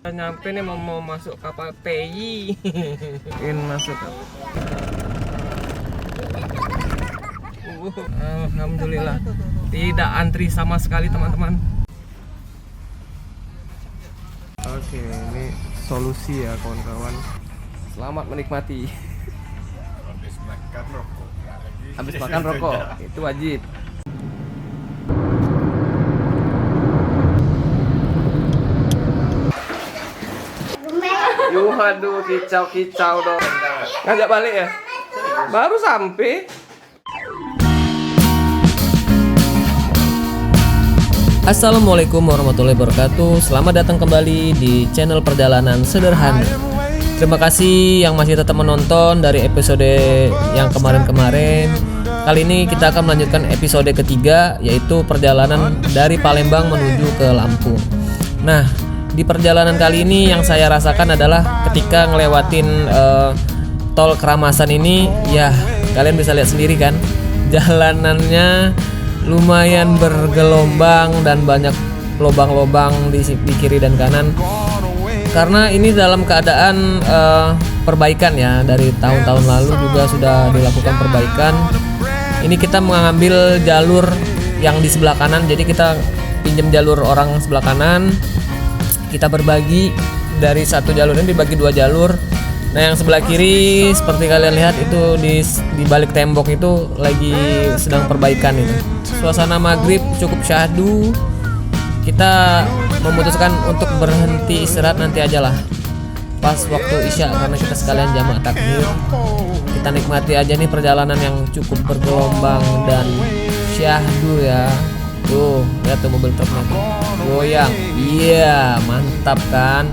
Nyampe nih mau masuk kapal PI. Ingin masuk kapal. Alhamdulillah tidak antri sama sekali teman-teman. Oke, ini solusi ya kawan-kawan. Selamat menikmati. Habis makan rokok itu wajib. Waduh, kicau dong. Ngajak balik ya? Baru sampai. Assalamualaikum warahmatullahi wabarakatuh. Selamat datang kembali di channel Perjalanan Sederhana. Terima kasih yang masih tetap menonton dari episode yang kemarin-kemarin. Kali ini kita akan melanjutkan episode ketiga, yaitu perjalanan dari Palembang menuju ke Lampung. Nah, di perjalanan kali ini yang saya rasakan adalah ketika ngelewatin tol Keramasan ini, ya kalian bisa lihat sendiri kan, jalanannya lumayan bergelombang dan banyak lubang-lubang di kiri dan kanan. Karena ini dalam keadaan perbaikan ya, dari tahun-tahun lalu juga sudah dilakukan perbaikan. Ini kita mengambil jalur yang di sebelah kanan, jadi kita pinjam jalur orang sebelah kanan. Kita berbagi dari satu jalur ini dibagi dua jalur. Nah, yang sebelah kiri seperti kalian lihat itu di balik tembok itu lagi sedang perbaikan ini. Suasana maghrib cukup syahdu. Kita memutuskan untuk berhenti istirahat nanti aja lah, pas waktu isya, karena kita sekalian jamak takbir. Kita nikmati aja nih perjalanan yang cukup bergelombang dan syahdu ya. Tuh, lihat tuh mobil truknya tuh goyang. Iya, mantap kan.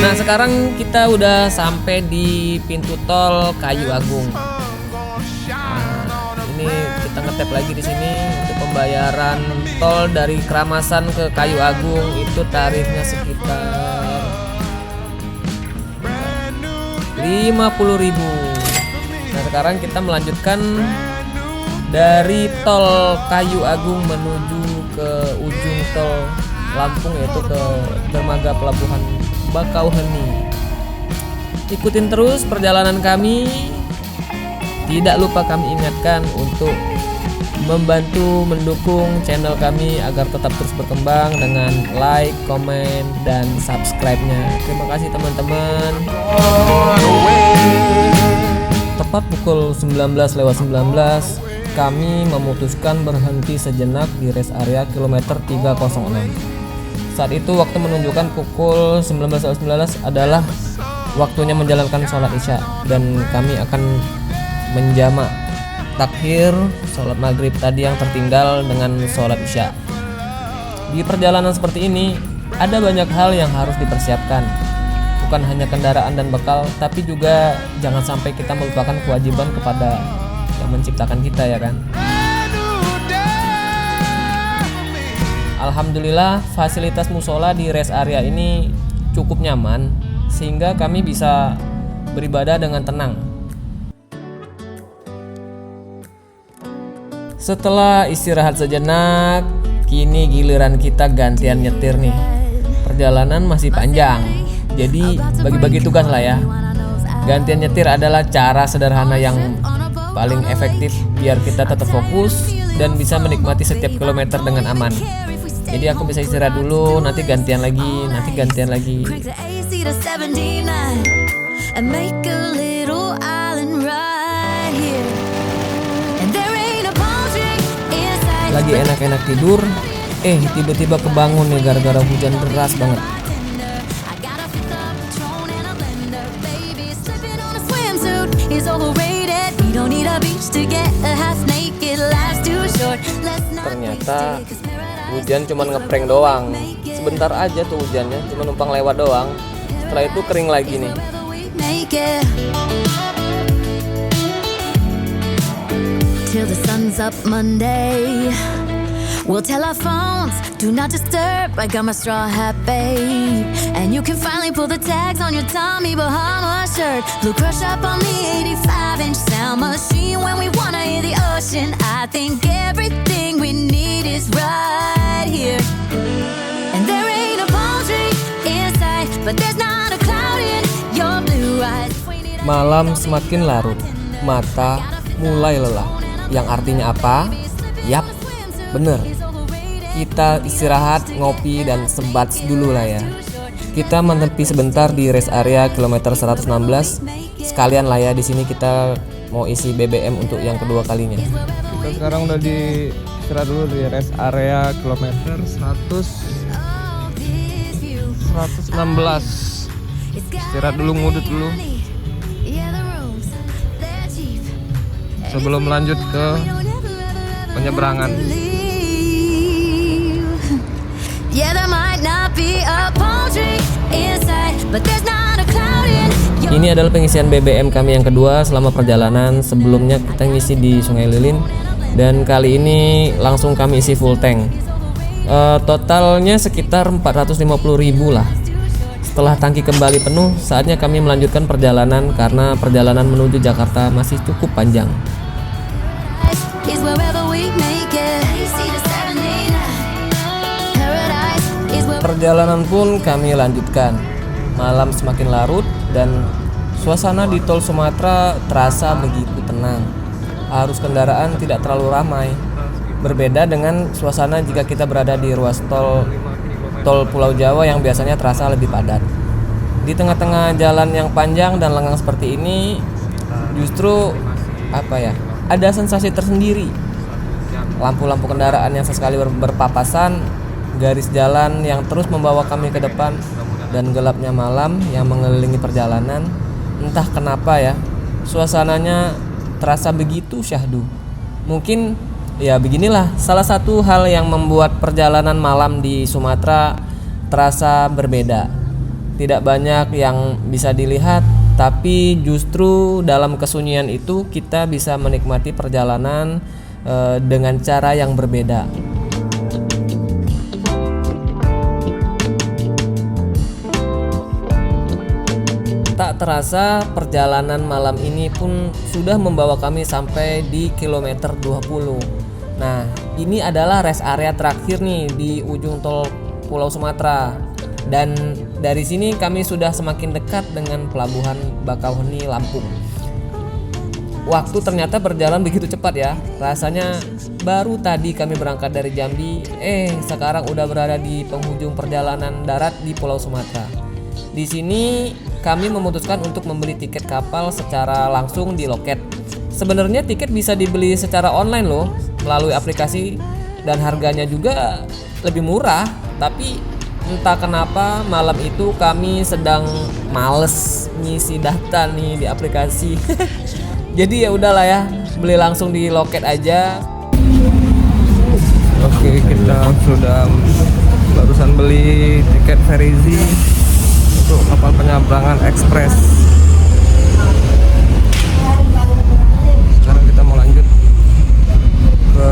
Nah, sekarang kita udah sampai di pintu tol Kayu Agung. Nah, ini kita ngetap lagi di sini untuk pembayaran tol dari Keramasan ke Kayu Agung. Itu tarifnya sekitar 50.000. Nah, sekarang kita melanjutkan dari tol Kayu Agung menuju ke ujung tol Lampung, yaitu ke dermaga pelabuhan Bakauheni. Ikutin terus perjalanan kami. Tidak lupa kami ingatkan untuk membantu mendukung channel kami agar tetap terus berkembang dengan like, komen, dan subscribe-nya. Terima kasih teman-teman. Tepat pukul 19:19 kami memutuskan berhenti sejenak di rest area kilometer 306. Saat itu waktu menunjukkan pukul 19:19 adalah waktunya menjalankan sholat isya, dan kami akan menjamak takhir sholat maghrib tadi yang tertinggal dengan sholat isya. Di perjalanan seperti ini ada banyak hal yang harus dipersiapkan, bukan hanya kendaraan dan bekal, tapi juga jangan sampai kita melupakan kewajiban kepada yang menciptakan kita, ya kan. Alhamdulillah fasilitas musola di rest area ini cukup nyaman sehingga kami bisa beribadah dengan tenang. Setelah istirahat sejenak, kini giliran kita gantian nyetir nih. Perjalanan masih panjang, jadi bagi-bagi tugas lah ya. Gantian nyetir adalah cara sederhana yang paling efektif biar kita tetap fokus dan bisa menikmati setiap kilometer dengan aman. Jadi aku bisa istirahat dulu, nanti gantian lagi. Lagi enak-enak tidur, tiba-tiba kebangun nih gara-gara hujan deras banget. Ternyata hujan cuma ngeprank doang. Sebentar aja tuh hujannya, cuma numpang lewat doang. Setelah itu kering lagi nih. Till the sun's up Monday, we'll tell our phones, do not disturb. I got my straw hat, babe, and you can finally pull the tags on your Tommy Bahama shirt. Blue crush up on the 85-inch sound machine. When we wanna hear the ocean, I think everything we need is right here. And there ain't a Malam semakin larut, mata mulai lelah. Yang artinya apa? Yap, bener. Kita istirahat, ngopi, dan sebat dulu lah ya. Kita menepi sebentar di rest area kilometer 116. Sekalian lah ya, di sini kita mau isi BBM untuk yang kedua kalinya. Kita sekarang udah di istirahat dulu di rest area kilometer 116. Istirahat dulu, ngudut dulu sebelum lanjut ke penyeberangan. Ini adalah pengisian BBM kami yang kedua selama perjalanan. Sebelumnya kita ngisi di Sungai Lilin, dan kali ini langsung kami isi full tank. Totalnya sekitar 450.000 lah. Setelah tangki kembali penuh, saatnya kami melanjutkan perjalanan karena perjalanan menuju Jakarta masih cukup panjang. Perjalanan pun kami lanjutkan. Malam semakin larut dan suasana di tol Sumatera terasa begitu tenang. Arus kendaraan tidak terlalu ramai. Berbeda dengan suasana jika kita berada di ruas tol Pulau Jawa yang biasanya terasa lebih padat. Di tengah-tengah jalan yang panjang dan lengang seperti ini, justru ada sensasi tersendiri. Lampu-lampu kendaraan yang sesekali berpapasan, garis jalan yang terus membawa kami ke depan, dan gelapnya malam yang mengelilingi perjalanan. Entah kenapa ya, suasananya terasa begitu syahdu. Mungkin ya beginilah salah satu hal yang membuat perjalanan malam di Sumatera terasa berbeda. Tidak banyak yang bisa dilihat, tapi justru dalam kesunyian itu kita bisa menikmati perjalanan dengan cara yang berbeda. Tak terasa perjalanan malam ini pun sudah membawa kami sampai di kilometer 20. Nah, ini adalah rest area terakhir nih di ujung tol Pulau Sumatera. Dan dari sini kami sudah semakin dekat dengan pelabuhan Bakauheni, Lampung. Waktu ternyata berjalan begitu cepat ya. Rasanya baru tadi kami berangkat dari Jambi, sekarang udah berada di penghujung perjalanan darat di Pulau Sumatera. Di sini kami memutuskan untuk membeli tiket kapal secara langsung di loket. Sebenarnya tiket bisa dibeli secara online loh, melalui aplikasi, dan harganya juga lebih murah. Tapi entah kenapa malam itu kami sedang males ngisi data nih di aplikasi. Jadi ya udahlah ya, beli langsung di loket aja. Oke, kita sudah barusan beli tiket Ferizi untuk kapal penyeberangan ekspres. Sekarang kita mau lanjut ke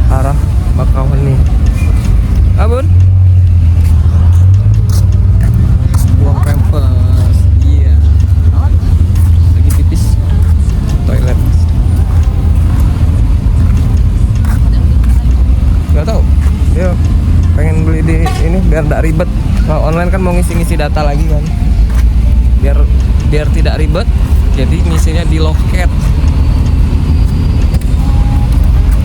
arah Bakauheni. Abun? Buang pampers. Iya. Lagi pipis. Toilet. Gak tahu. Dia pengen beli di ini biar tidak ribet. Kalau online kan mau ngisi-ngisi data lagi kan, biar tidak ribet, jadi ngisinya di loket.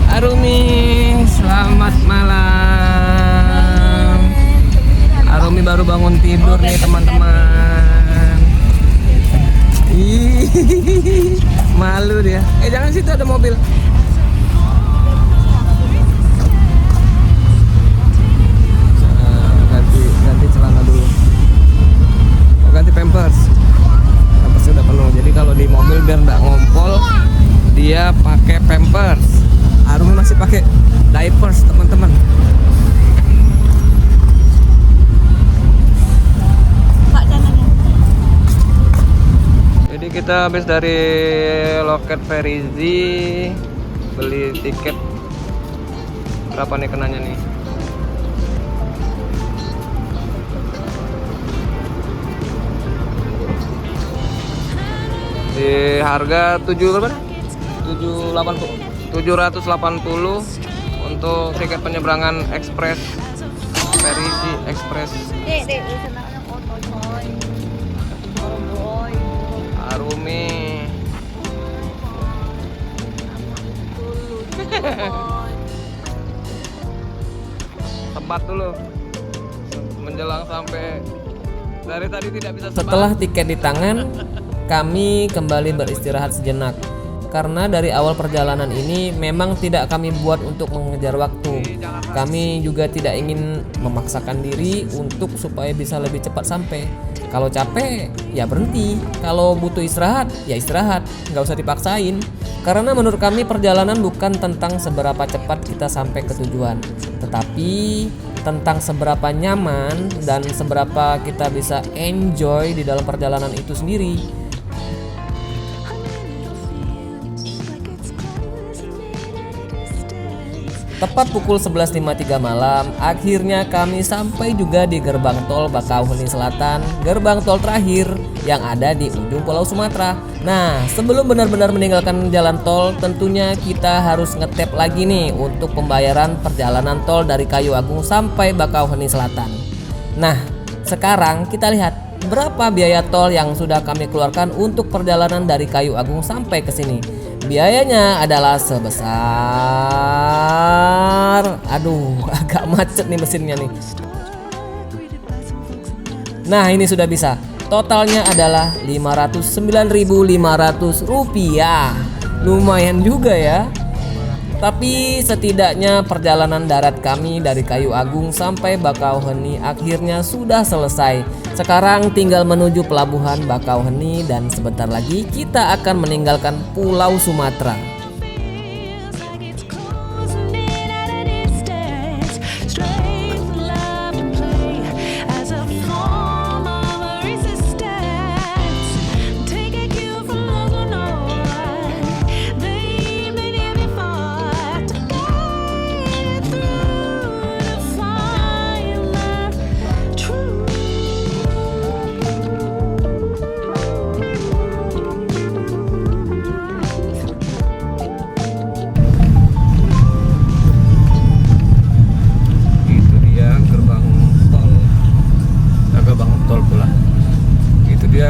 Arumi, selamat malam. Arumi baru bangun tidur nih teman-teman. Ih, malu dia. Jangan, situ ada mobil. Ganti celana dulu, ganti pampers udah penuh. Jadi kalau di mobil biar nggak ngompol, dia pakai pampers. Arumi masih pakai diapers teman-teman. Jadi kita habis dari loket Ferizi, beli tiket. Berapa nih kenanya nih? Di harga 780 untuk tiket penyeberangan ekspres Ferizi Ekspres. Arumi. Tempat dulu menjelang sampai dari tadi tidak bisa sebat. Setelah tiket di tangan, kami kembali beristirahat sejenak. Karena dari awal perjalanan ini memang tidak kami buat untuk mengejar waktu. Kami juga tidak ingin memaksakan diri untuk supaya bisa lebih cepat sampai. Kalau capek, ya berhenti. Kalau butuh istirahat, ya istirahat. Nggak usah dipaksain. Karena menurut kami perjalanan bukan tentang seberapa cepat kita sampai ke tujuan, tetapi tentang seberapa nyaman dan seberapa kita bisa enjoy di dalam perjalanan itu sendiri. Tepat pukul 11.53 malam, akhirnya kami sampai juga di gerbang tol Bakauheni Selatan, gerbang tol terakhir yang ada di ujung Pulau Sumatera. Nah, sebelum benar-benar meninggalkan jalan tol, tentunya kita harus ngetap lagi nih untuk pembayaran perjalanan tol dari Kayu Agung sampai Bakauheni Selatan. Nah, sekarang kita lihat berapa biaya tol yang sudah kami keluarkan untuk perjalanan dari Kayu Agung sampai ke sini. Biayanya adalah sebesar, agak macet nih mesinnya nih. Nah, ini sudah bisa. Totalnya adalah Rp509.500. Lumayan juga ya. Tapi setidaknya perjalanan darat kami dari Kayu Agung sampai Bakauheni akhirnya sudah selesai. Sekarang tinggal menuju pelabuhan Bakauheni dan sebentar lagi kita akan meninggalkan Pulau Sumatera.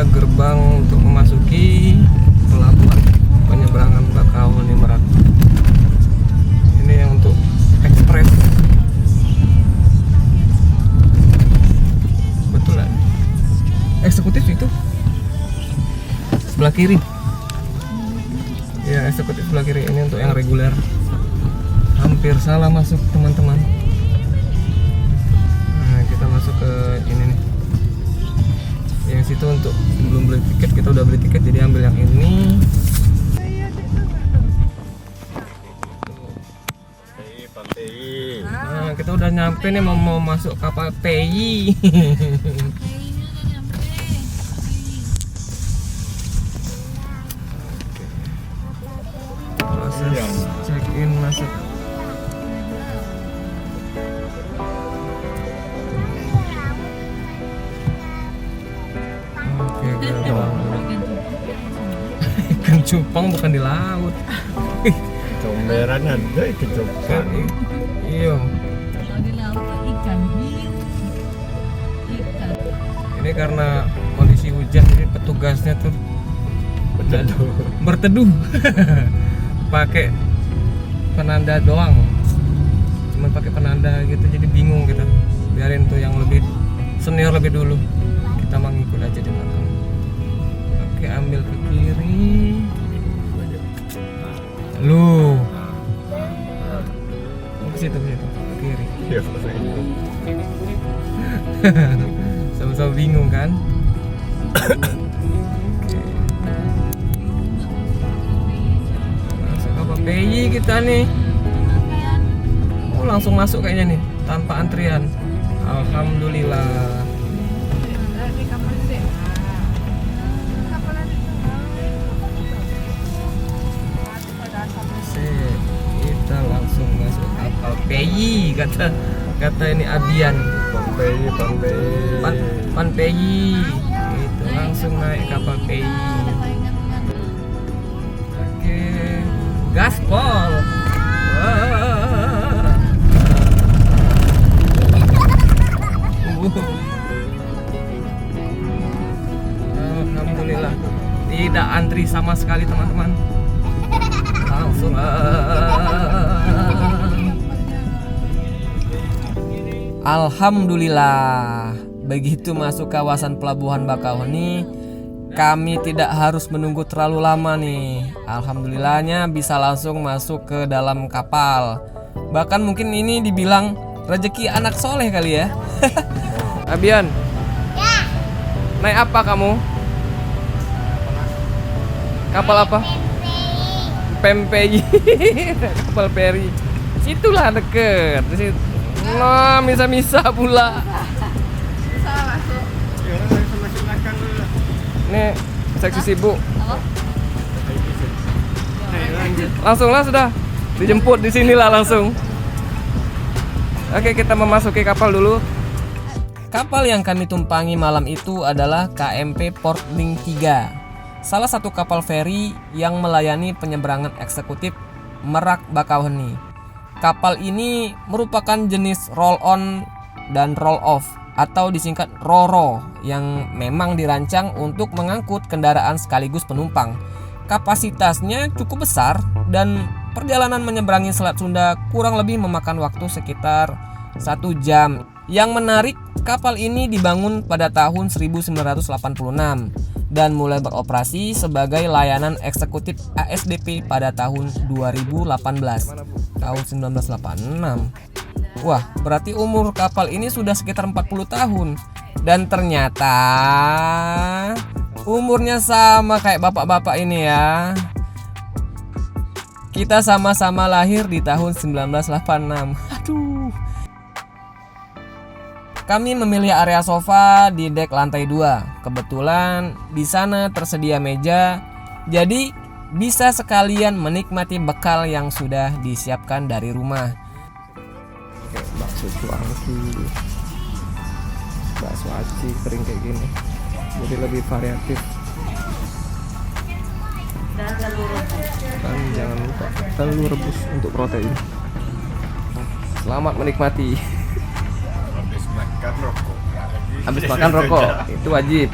Gerbang untuk memasuki pelabuhan penyeberangan Bakauheni Merak. Ini yang untuk ekspres. Betul lah. Eksekutif itu sebelah kiri. Ya, eksekutif sebelah kiri. Ini untuk yang reguler. Hampir salah masuk teman-teman. Nah, kita masuk ke ini nih. Yang situ untuk belum beli tiket, kita udah beli tiket jadi ambil yang ini. Nah, kita udah nyampe nih, mau masuk kapal PI. Proses check in masuk. Ikan cupang bukan di laut. Comberan ada ikan cupang. Iya. Kalau di laut ikan hiu. Ikan. Ini karena kondisi hujan jadi petugasnya tuh berteduh. Pakai penanda doang. Cuman pakai penanda gitu, jadi bingung kita. Biarin tuh yang lebih senior lebih dulu. Kita mengikut aja di belakang. Oke, ambil ke kiri. Lu. Ke situ, ke kiri. Sama-sama bingung kan? Masuk apa PI kita nih? Oh, langsung masuk kayaknya nih, tanpa antrian. Alhamdulillah. Kita langsung masuk kapal PI, kata ini Abian. Pan PI. Itu langsung naik kapal PI. Oke, gaspol. Alhamdulillah. Tidak lama sekali teman-teman. Langsung alhamdulillah, begitu masuk kawasan Pelabuhan Bakauheni, kami tidak harus menunggu terlalu lama nih. Alhamdulillahnya bisa langsung masuk ke dalam kapal. Bahkan mungkin ini dibilang rezeki anak soleh kali ya. Abian, naik apa kamu? Kapal apa? Pempei. Kapal peri. Situlah deket. Di situ. Nah, misa-misa pula. Ini seksi sibuk. Langsung lah sudah. Dijemput di sinilah langsung. Oke, kita memasuki kapal dulu. Kapal yang kami tumpangi malam itu adalah KMP Portlink 3. Salah satu kapal feri yang melayani penyeberangan eksekutif Merak Bakauheni. Kapal ini merupakan jenis roll-on dan roll-off atau disingkat RoRo yang memang dirancang untuk mengangkut kendaraan sekaligus penumpang. Kapasitasnya cukup besar dan perjalanan menyeberangi Selat Sunda kurang lebih memakan waktu sekitar 1 jam. Yang menarik, kapal ini dibangun pada tahun 1986 dan mulai beroperasi sebagai layanan eksekutif ASDP pada tahun 2018. Tahun 1986. Wah, berarti umur kapal ini sudah sekitar 40 tahun. Dan ternyata umurnya sama kayak bapak-bapak ini ya. Kita sama-sama lahir di tahun 1986. Aduh. Kami memilih area sofa di dek lantai 2. Kebetulan di sana tersedia meja, jadi bisa sekalian menikmati bekal yang sudah disiapkan dari rumah. Oke, bakso cuangki, bakso aci kering kayak gini, jadi lebih variatif. Dan jangan lupa telur rebus untuk protein. Selamat menikmati. Habis makan rokok itu wajib.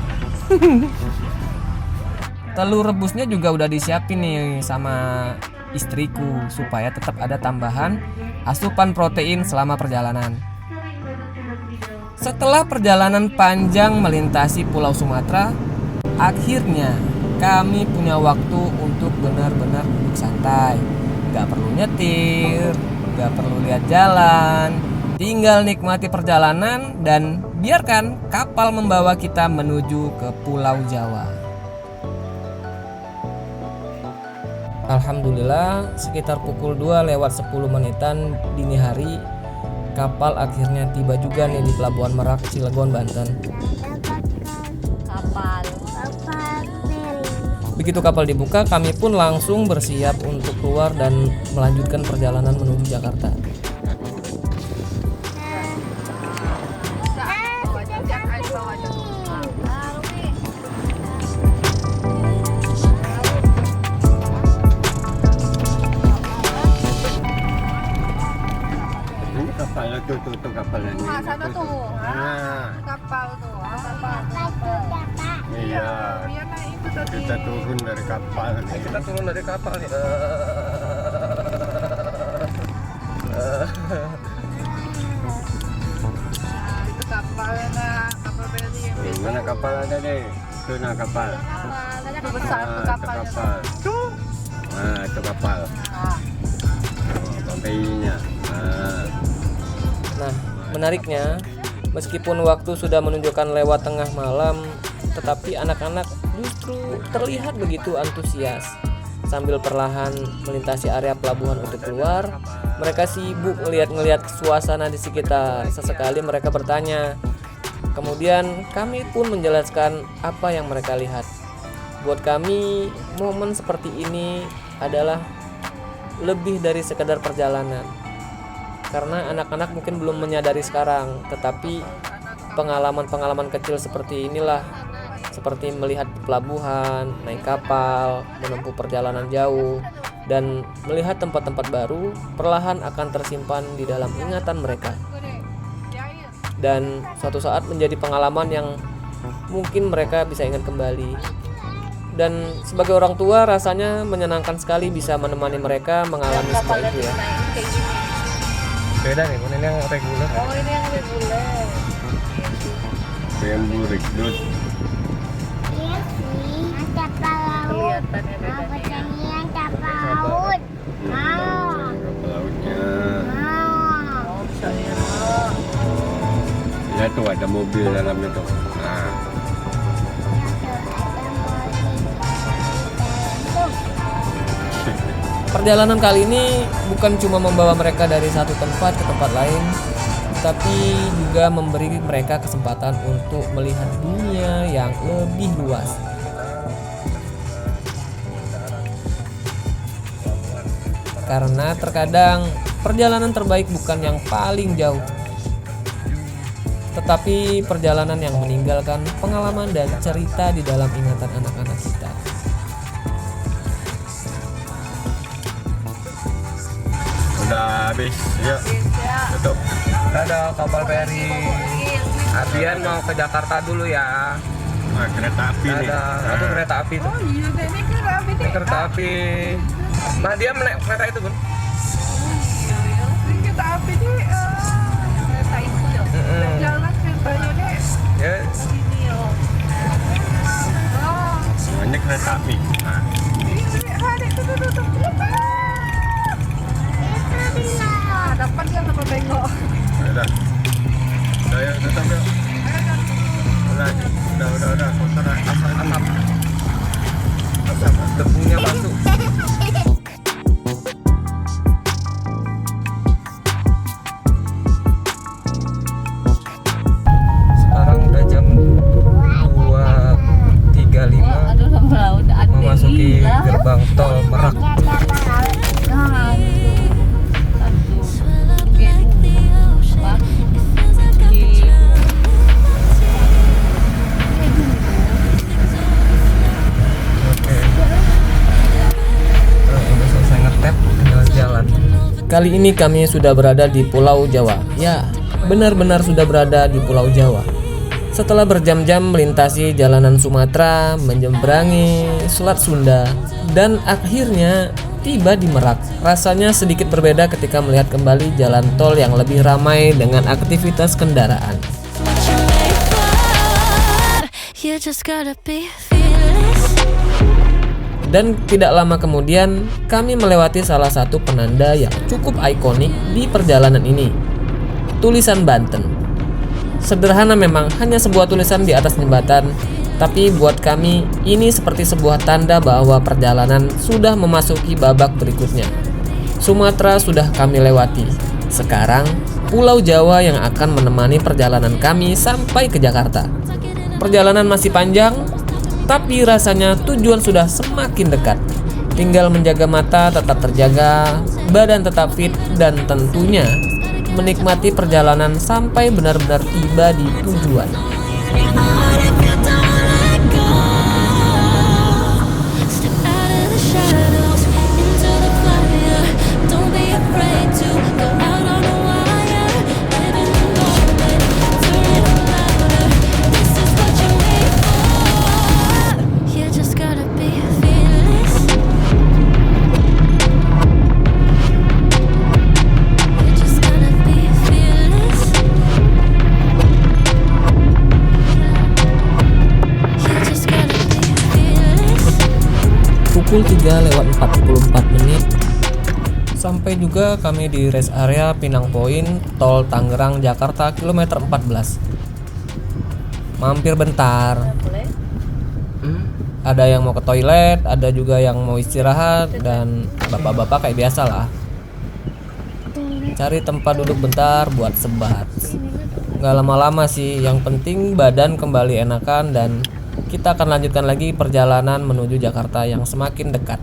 Telur rebusnya juga udah disiapin nih sama istriku supaya tetap ada tambahan asupan protein selama perjalanan. Setelah perjalanan panjang melintasi Pulau Sumatera, akhirnya kami punya waktu untuk benar-benar duduk santai. Gak perlu nyetir, gak perlu lihat jalan, tinggal nikmati perjalanan dan biarkan kapal membawa kita menuju ke Pulau Jawa. Alhamdulillah, sekitar pukul 2 lewat 10 menitan dini hari, kapal akhirnya tiba juga nih di Pelabuhan Merak, Cilegon, Banten. Begitu kapal dibuka, kami pun langsung bersiap untuk keluar dan melanjutkan perjalanan menuju Jakarta. Tuh kapal ini. Sana tuh. Kapal tuh. Iya. Kita turun dari kapal nih. Kita turun dari kapal nih. Itu kapalnya, kapal feri yang Mana kapal ada deh? Itu nah kapal. itu besar tuh kapalnya. Itu kapal. Pampainya. Nah, menariknya, meskipun waktu sudah menunjukkan lewat tengah malam, tetapi anak-anak justru terlihat begitu antusias. Sambil perlahan melintasi area pelabuhan untuk keluar, mereka sibuk ngeliat suasana di sekitar. Sesekali mereka bertanya. Kemudian kami pun menjelaskan apa yang mereka lihat. Buat kami, momen seperti ini adalah lebih dari sekedar perjalanan. Karena anak-anak mungkin belum menyadari sekarang, tetapi pengalaman-pengalaman kecil seperti inilah, seperti melihat pelabuhan, naik kapal, menempuh perjalanan jauh, dan melihat tempat-tempat baru, perlahan akan tersimpan di dalam ingatan mereka. Dan suatu saat menjadi pengalaman yang mungkin mereka bisa ingat kembali. Dan sebagai orang tua rasanya menyenangkan sekali bisa menemani mereka mengalami semua itu ya. Kayak gini. Beda nih, ini yang reguler. Oh, ini yang reguler. Bambu Rigdut. Kelihatannya bedanya. Lautnya. Oh, misalnya. Ya tuh ada mobil dalamnya tuh. Nah, Perjalanan kali ini bukan cuma membawa mereka dari satu tempat ke tempat lain, tapi juga memberi mereka kesempatan untuk melihat dunia yang lebih luas. Karena terkadang perjalanan terbaik bukan yang paling jauh, tetapi perjalanan yang meninggalkan pengalaman dan cerita di dalam ingatan anak-anak kita. udah habis. Yuk, tutup. Dadah kapal feri. Abian mau ke Jakarta dulu ya. Nah, kereta api nih. Dadah. Itu kereta api tuh. Oh iya, ini kereta api Ini nih. kereta api. Nah dia naik kereta itu Bun. Ini kereta api nih. Kereta itu ya. Jalan ceritanya deh. Ya. Ini ya. Oh, Ini kereta api. Nah, ini ada tuh. Dapat yang apa bengok? udah. Udah ya, tutup yuk. Udah. Kotor lah. Asap. Debunya masuk. Sekarang udah jam 2.35 Aduh, sama laut ada. memasuki gerbang tol Merak. Oke. Udah selesai ngetep, tinggal jalan. Kali ini kami sudah berada di Pulau Jawa. Ya, benar-benar sudah berada di Pulau Jawa. Setelah berjam-jam melintasi jalanan Sumatera, menyeberangi Selat Sunda, dan akhirnya tiba di Merak. Rasanya sedikit berbeda ketika melihat kembali jalan tol yang lebih ramai dengan aktivitas kendaraan. You just gotta be fearless. Dan tidak lama kemudian, kami melewati salah satu penanda yang cukup ikonik di perjalanan ini. Tulisan Banten. Sederhana memang, hanya sebuah tulisan di atas jembatan, tapi buat kami ini seperti sebuah tanda bahwa perjalanan sudah memasuki babak berikutnya. Sumatera sudah kami lewati. Sekarang, Pulau Jawa yang akan menemani perjalanan kami sampai ke Jakarta. Perjalanan masih panjang, tapi rasanya tujuan sudah semakin dekat. Tinggal menjaga mata tetap terjaga, badan tetap fit, dan tentunya menikmati perjalanan sampai benar-benar tiba di tujuan. Step out of the shadows, into the fire. Don't be afraid to go out on a wire. Live in the moment, turn it louder. This is what you're made for. You just gotta be fearless. You just gotta be fearless. You just gotta be fearless. Pukul 3:44 sampai juga kami di rest area Pinang Point, Tol Tangerang Jakarta kilometer 14. Mampir bentar. Ada yang mau ke toilet, ada juga yang mau istirahat, dan bapak-bapak kayak biasa lah. Cari tempat duduk bentar buat sebat. Gak lama-lama sih, yang penting badan kembali enakan dan kita akan lanjutkan lagi perjalanan menuju Jakarta yang semakin dekat.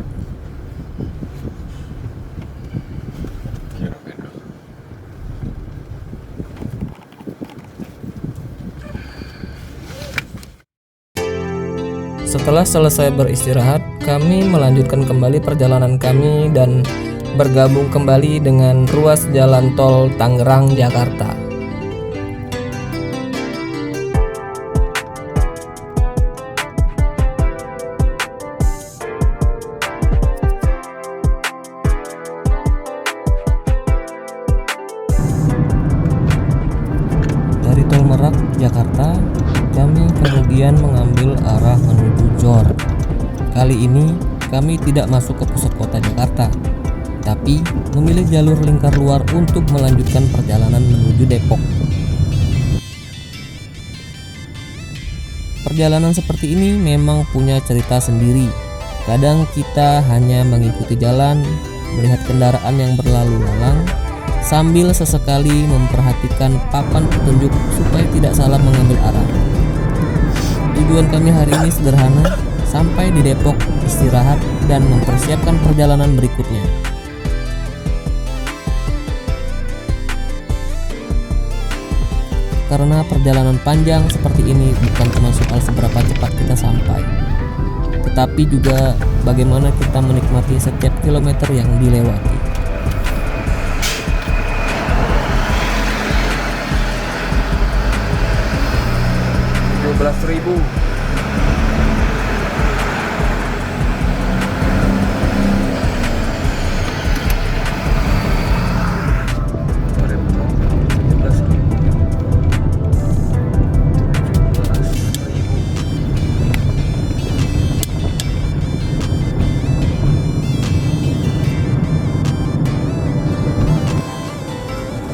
Setelah selesai beristirahat, kami melanjutkan kembali perjalanan kami dan bergabung kembali dengan ruas jalan tol Tangerang Jakarta. Merak, Jakarta, kami kemudian mengambil arah menuju Jor. Kali ini kami tidak masuk ke pusat kota Jakarta, tapi memilih jalur lingkar luar untuk melanjutkan perjalanan menuju Depok. Perjalanan seperti ini memang punya cerita sendiri. Kadang kita hanya mengikuti jalan, melihat kendaraan yang berlalu lalang, sambil sesekali memperhatikan papan petunjuk supaya tidak salah mengambil arah. Tujuan kami hari ini sederhana, sampai di Depok, istirahat, dan mempersiapkan perjalanan berikutnya. Karena perjalanan panjang seperti ini bukan cuma soal seberapa cepat kita sampai, tetapi juga bagaimana kita menikmati setiap kilometer yang dilewati. 17.000.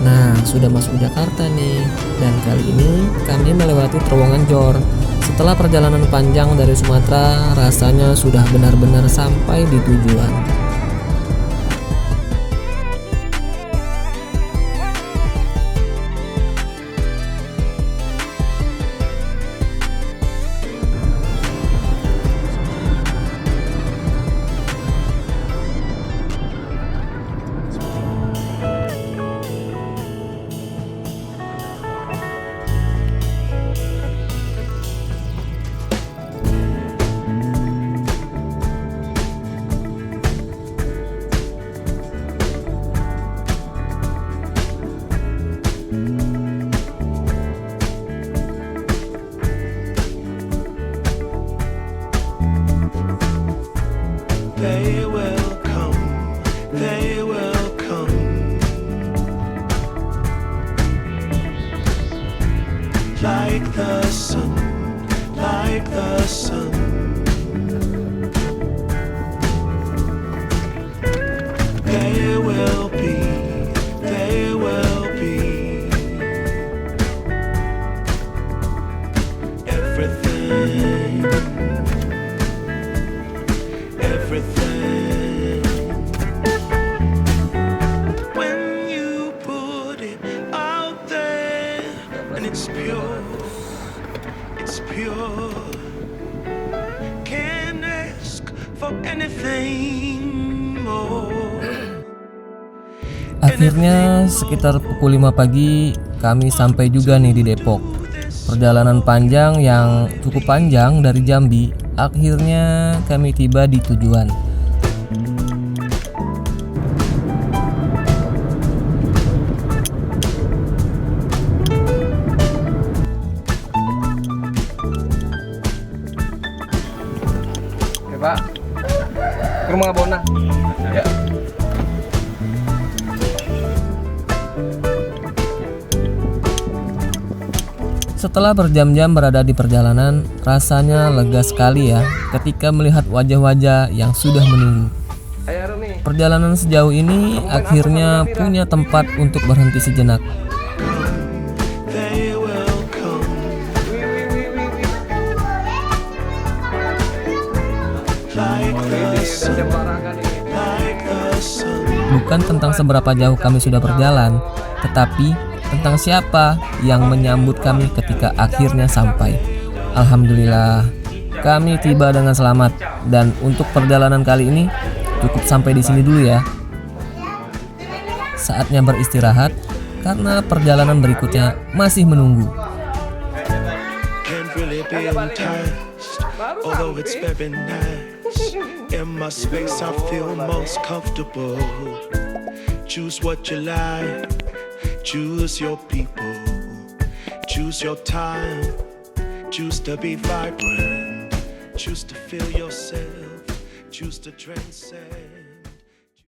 Nah, sudah masuk Jakarta nih, dan kali ini kami melewati terowongan Jor. Setelah perjalanan panjang dari Sumatera, rasanya sudah benar-benar sampai di tujuan. They will come, they will come. Like the sun, like the sun. They will be, they will be. Everything. Everything. When you put it out there and it's pure, can't ask for anything more. Akhirnya sekitar pukul 5 pagi kami sampai juga nih di Depok. Perjalanan panjang yang cukup panjang dari Jambi, akhirnya kami tiba di tujuan. Oke, Pak. Ke rumah Bona. Ya. Setelah berjam-jam berada di perjalanan, rasanya lega sekali ya ketika melihat wajah-wajah yang sudah menunggu. Ayo Rumi. Perjalanan sejauh ini akhirnya punya tempat untuk berhenti sejenak. They will come. Like the sun, like the sun. Bukan tentang seberapa jauh kami sudah berjalan, tetapi tentang siapa yang menyambut kami ketika akhirnya sampai. Alhamdulillah, kami tiba dengan selamat, dan untuk perjalanan kali ini cukup sampai di sini dulu ya. Saatnya beristirahat karena perjalanan berikutnya masih menunggu. Can't really be enticed, although it's very nice. In my space I feel most comfortable. Choose what you like, choose your people, choose your time, choose to be vibrant, choose to feel yourself, choose to transcend.